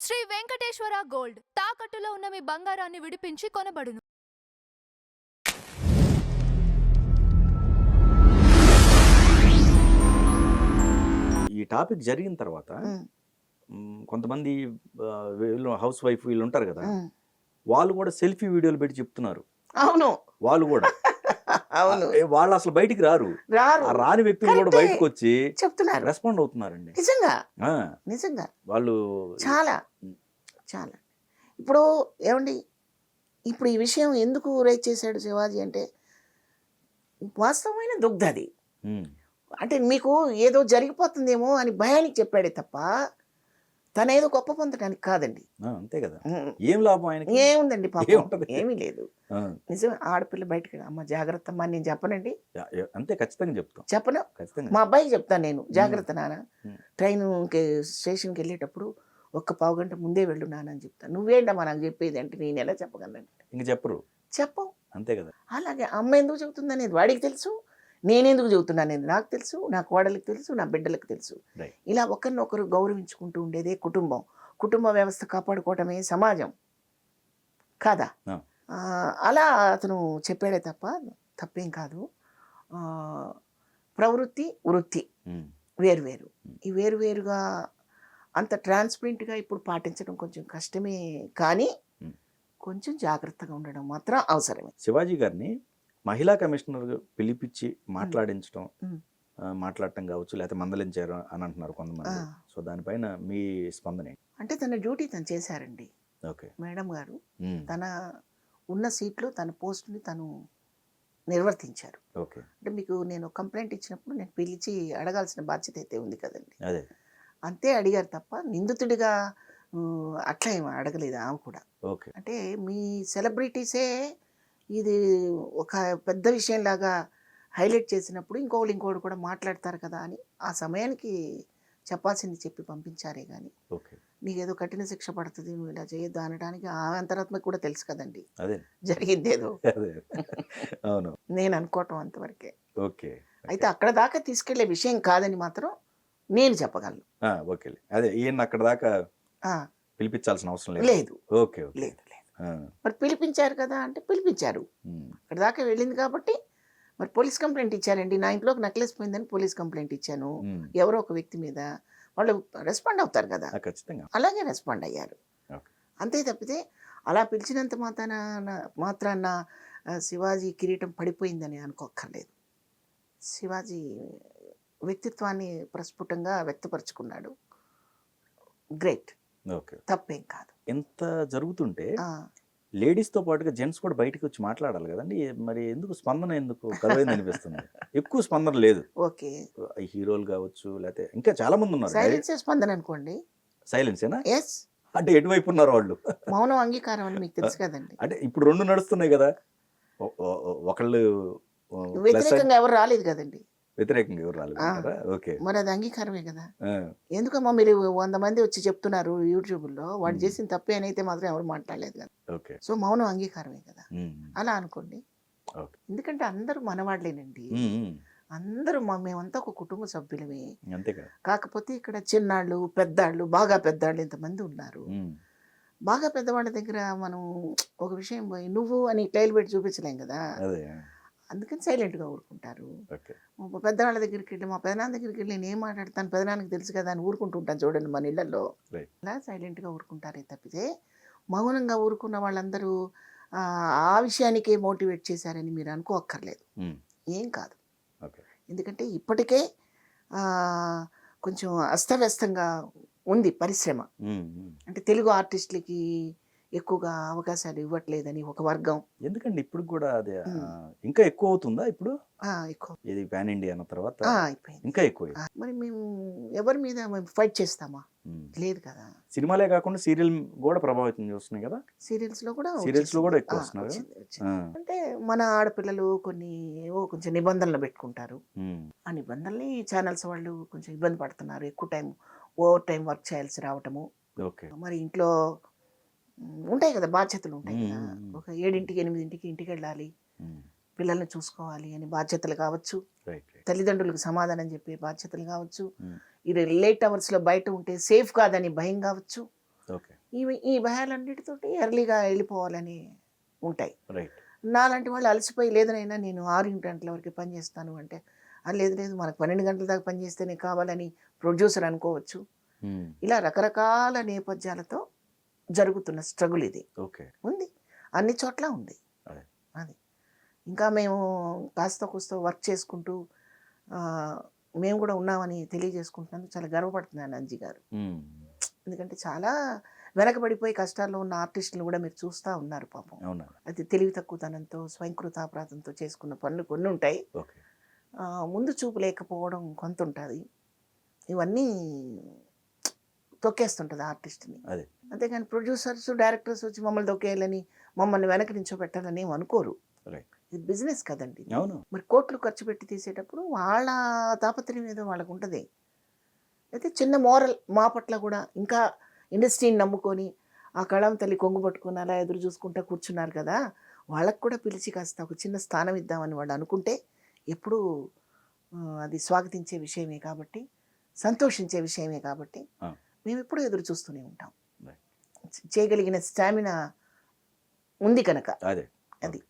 Shri Venkateswara gold తాకట్టులో ఉన్న మీ బంగారాన్ని విడిపించి కొనబడును. ఈ టాపిక్ జరిగిన తర్వాత కొంతమంది వీళ్ళు హౌస్ వైఫ్ వీళ్ళు ఉంటారు కదా, వాళ్ళు కూడా సెల్ఫీ వీడియోలు పెట్టి చెప్తున్నారు. అవును, వాళ్ళు కూడా అవును, వాళ్ళు అసలు బయటికి రారు. ఆ రాని వ్యక్తులు కూడా బయటకు వచ్చి చెప్తున్నారు, రెస్పాండ్ అవుతున్నారండి. నిజంగా నిజంగా వాళ్ళు చాలా చాలా. ఇప్పుడు ఏమండి, ఇప్పుడు ఈ విషయం ఎందుకు రైజ్ చేశాడు శివాజీ అంటే వాస్తవమైన దుగ్ధ అది. అంటే మీకు ఏదో జరిగిపోతుందేమో అని భయానికి చెప్పాడే తప్ప తన ఏదో గొప్ప పొందడానికి కాదండి. అంతే కదా, ఏం లాభం ఆయనకి? ఏముందండి పాపం, ఏమీ లేదు. నిజమే, ఆడపిల్ల బయటకు అమ్మ జాగ్రత్త అమ్మా నేను చెప్పనండి. అంతే, ఖచ్చితంగా చెప్తాం. చెప్పను, మా అబ్బాయికి చెప్తాను నేను, జాగ్రత్త నాన్న, ట్రైన్ స్టేషన్కి వెళ్ళేటప్పుడు ఒక్క పావు గంట ముందే వెళ్ళు నాన్న అని చెప్తాను. నువ్వేంటమ్మా నాకు చెప్పేది అంటే నేను ఎలా చెప్పగలను? ఇంక చెప్పవు. అంతే కదా. అలాగే అమ్మ ఎందుకు చెబుతుంది అనేది వాడికి తెలుసు, నేనెందుకు చెబుతున్నాను అనేది నాకు తెలుసు, నా కోడలికి తెలుసు, నా బిడ్డలకు తెలుసు. ఇలా ఒకరినొకరు గౌరవించుకుంటూ ఉండేదే కుటుంబం. కుటుంబ వ్యవస్థ కాపాడుకోవటమే సమాజం కాదా? అలా అతను చెప్పాడే తప్ప తప్పేం కాదు. ప్రవృత్తి వృత్తి వేరువేరు. ఈ వేరువేరుగా అంత ట్రాన్స్పరెంట్గా ఇప్పుడు పాటించడం కొంచెం కష్టమే, కానీ కొంచెం జాగ్రత్తగా ఉండడం మాత్రం అవసరమే. శివాజీ గారిని మహిళా కమిషనర్ పిలిపించి మాట్లాడటం కావచ్చు, లేకపోతే మందలించారు అని అంటున్నారు కొంతమంది. సో దానిపైన మీ స్పందన? అంటే తన డ్యూటీ తను చేశారండి. ఓకే, మేడం గారు తన ఉన్న సీట్లో తన పోస్ట్ని తను నిర్వర్తించారు. ఓకే, అంటే మీకు నేను కంప్లైంట్ ఇచ్చినప్పుడు నేను పిలిచి అడగాల్సిన బాధ్యత అయితే ఉంది కదండి. అదే అంతే అడిగారు తప్ప నిందితుడిగా అట్లా ఏమి అడగలేదు ఆమె కూడా. ఓకే, అంటే మీ సెలబ్రిటీసే ఇది ఒక పెద్ద విషయంలాగా హైలైట్ చేసినప్పుడు ఇంకోటి కూడా మాట్లాడతారు కదా అని ఆ సమయానికి చెప్పాల్సింది చెప్పి పంపించారే కానీ నీకేదో కఠిన శిక్ష పడుతుంది నువ్వు ఇలా చేయొద్దు అనడానికి ఆ అంతరాత్మకు కూడా తెలుసు కదండి జరిగిందేదో. అవును, నేను అనుకోవటం అంతవరకే. ఓకే, అయితే అక్కడ దాకా తీసుకెళ్లే విషయం కాదని మాత్రం నేను చెప్పగలను. ఓకే, అదే ఈయన అక్కడ దాకా పిలిపించాల్సిన అవసరం లేదు. ఓకే, లేదు. మరి పిలిపించారు కదా అంటే పిలిపించారు, అక్కడ దాకా వెళ్ళింది కాబట్టి మరి పోలీస్ కంప్లైంట్ ఇచ్చారండి. నా ఇంట్లోకి నెక్లెస్ పోయిందని పోలీస్ కంప్లైంట్ ఇచ్చాను ఎవరో ఒక వ్యక్తి మీద, వాళ్ళు రెస్పాండ్ అవుతారు కదా, అలాగే రెస్పాండ్ అయ్యారు. అంతే తప్పితే అలా పిలిచినంత మాత్రాన శివాజీ కిరీటం పడిపోయిందని అనుకోక్కర్లేదు. శివాజీ వ్యక్తిత్వాన్ని ప్రస్ఫుటంగా వ్యక్తపరుచుకున్నాడు, గ్రేట్, తప్పేం కాదు. ఎంత జరుగుతుంటే లేడీస్ తో పాటుగా జెంట్స్ కూడా బయటకు వచ్చి మాట్లాడాలి కదండి, మరి ఎందుకు స్పందన ఎందుకు కరువైంది అనిపిస్తుంది? ఎక్కువ స్పందన లేదు. ఓకే, హీరోలు కావచ్చు, లేకపోతే ఇంకా చాలా మంది ఉన్నారు. సైలెన్స్ స్పందన అనుకోండి. సైలెన్సేనా? ఎస్. అంటే ఎటువైపు ఉన్నారు వాళ్ళు? మౌనం అంగీకారం అని మీకు తెలుసు కదండి. అంటే ఇప్పుడు రెండు నడుస్తున్నాయి కదా, ఒకళ్ళు వ్యతిరేకంగా ఎవరు రాలేదు కదండి. వ్యతిరేకంగా ఎవరు రాలేదు. ఓకే, మరి అది అంగీకారమే కదా. ఎందుకమ్మా మీరు 100 మంది వచ్చి చెప్తున్నారు యూట్యూబ్లో వాడు చేసిన తప్పే అని అయితే మాత్రం ఎవరు మాట్లాడలేదు కదా. సో మౌనం అంగీకారమే కదా, అలా అనుకోండి. ఎందుకంటే అందరూ మనవాళ్లేనండి, అందరూ మేమంతా ఒక కుటుంబ సభ్యులమే. కాకపోతే ఇక్కడ చిన్నాళ్ళు పెద్దాళ్ళు బాగా పెద్దాళ్ళు ఇంతమంది ఉన్నారు. బాగా పెద్దవాళ్ళ దగ్గర మనం ఒక విషయం పోయి నువ్వు అని టైల్ పెట్టి చూపించలేం కదా, అందుకని సైలెంట్గా ఊరుకుంటారు. పెద్దవాళ్ళ దగ్గరికి వెళ్ళి మా పెదనాన్న దగ్గరికి వెళ్ళి నేను ఏం మాట్లాడతాను, పెదనాన్నకి తెలుసు కదా అని ఊరుకుంటుంటాను చూడండి మన ఇళ్లలో. అలా సైలెంట్గా ఊరుకుంటారే తప్పితే మౌనంగా ఊరుకున్న వాళ్ళందరూ ఆ విషయానికే మోటివేట్ చేశారని మీరు అనుకోక్కర్లేదు. ఏం కాదు, ఎందుకంటే ఇప్పటికే కొంచెం అస్తవ్యస్తంగా ఉంది పరిశ్రమ. అంటే తెలుగు ఆర్టిస్టులకి ఎక్కువగా అవకాశాలు ఇవ్వట్లేదని ఒక వర్గం. ఎందుకండి ఇప్పుడు కూడా అదే ఇంకా ఎక్కువ అవుతుందా? ఇప్పుడు ఎక్కువ ఇది పాన్ ఇండియా అన్న తర్వాత ఇంకా ఎక్కువ. మరి మేము ఎవరి మీద ఫైట్ చేస్తామా? లేదు కదా. సినిమాలే కాకుండా సీరియల్ కూడా ప్రభావితం చేస్తున్నాయి కదా. సీరియల్స్ లో కూడా ఎక్కువ వస్తున్నారు. అంటే మన ఆడపిల్లలు కొన్ని కొంచెం నిబంధనలు పెట్టుకుంటారు. ఆ నిబంధనల్ని ఛానల్స్ వాళ్ళు కొంచెం ఇబ్బంది పడుతున్నారు. ఎక్కువ టైం ఓవర్ టైం వర్క్ చేయాల్సి రావటము. మరి ఇంట్లో ఉంటాయి కదా, బాధ్యతలు ఉంటాయి కదా. ఒక 7ంటికి 8ంటికి ఇంటికి వెళ్ళాలి, పిల్లల్ని చూసుకోవాలి అని బాధ్యతలు కావచ్చు, తల్లిదండ్రులకు సమాధానం చెప్పే బాధ్యతలు కావచ్చు, ఇది లేట్ అవర్స్లో బయట ఉంటే సేఫ్ కాదని భయం కావచ్చు. ఈ భయాలన్నిటితోటి ఎర్లీగా వెళ్ళిపోవాలని ఉంటాయి. రైట్. నాలాంటి వాళ్ళు అలసిపోయి లేదనైనా నేను 6 గంటల వరకు పని చేస్తాను అంటే, లేదు లేదు మనకు 12 గంటల దాకా పని చేస్తేనే కావాలని ప్రొడ్యూసర్ అనుకోవచ్చు. ఇలా రకరకాల నేపథ్యాలతో జరుగుతున్న స్ట్రగుల్ ఇది ఓకే. ఉంది, అన్ని చోట్ల ఉంది. అదే. అది ఇంకా మేము కాస్త కూస్త వర్క్ చేసుకుంటూ మేము కూడా ఉన్నామని తెలియజేసుకుంటున్నాను. చాలా గర్వపడుతున్నాను అంజీ గారు. ఎందుకంటే చాలా వెనకబడిపోయి కష్టాల్లో ఉన్న ఆర్టిస్టులు కూడా మీరు చూస్తూ ఉన్నారు పాపం. అవునా? అది తెలివి తక్కువతనంతో స్వయంకృతాపరాధంతో చేసుకున్న పనులు కొన్ని ఉంటాయి. ఓకే. ముందు చూపు లేకపోవడం కొంత ఉంటుంది. ఇవన్నీ తొక్కేస్తుంటుంది ఆర్టిస్ట్ని. అదే. అంతేగాని ప్రొడ్యూసర్స్ డైరెక్టర్స్ వచ్చి మమ్మల్ని తొక్కేయాలని మమ్మల్ని వెనక నించోబెట్టాలని ఏం అనుకోరు. రైట్. ఇది బిజినెస్ కదండి. అవును. మరి కోట్లు ఖర్చు పెట్టి తీసేటప్పుడు వాళ్ళ తాపత్రయం ఏదో వాళ్ళకు ఉంటుంది. అయితే చిన్న మోరల్ మా పట్ల కూడా ఇంకా ఇండస్ట్రీని నమ్ముకొని ఆ కళం తల్లి కొంగు పట్టుకొని అలా ఎదురు చూసుకుంటూ కూర్చున్నారు కదా, వాళ్ళకు కూడా పిలిచి కాస్త ఒక చిన్న స్థానం ఇద్దామని వాళ్ళు అనుకుంటే ఎప్పుడూ అది స్వాగతించే విషయమే కాబట్టి, సంతోషించే విషయమే కాబట్టి మేము ఎప్పుడూ ఎదురు చూస్తూనే ఉంటాం. చేయగలిగిన స్టామినా ఉంది కనుక. అదే. అది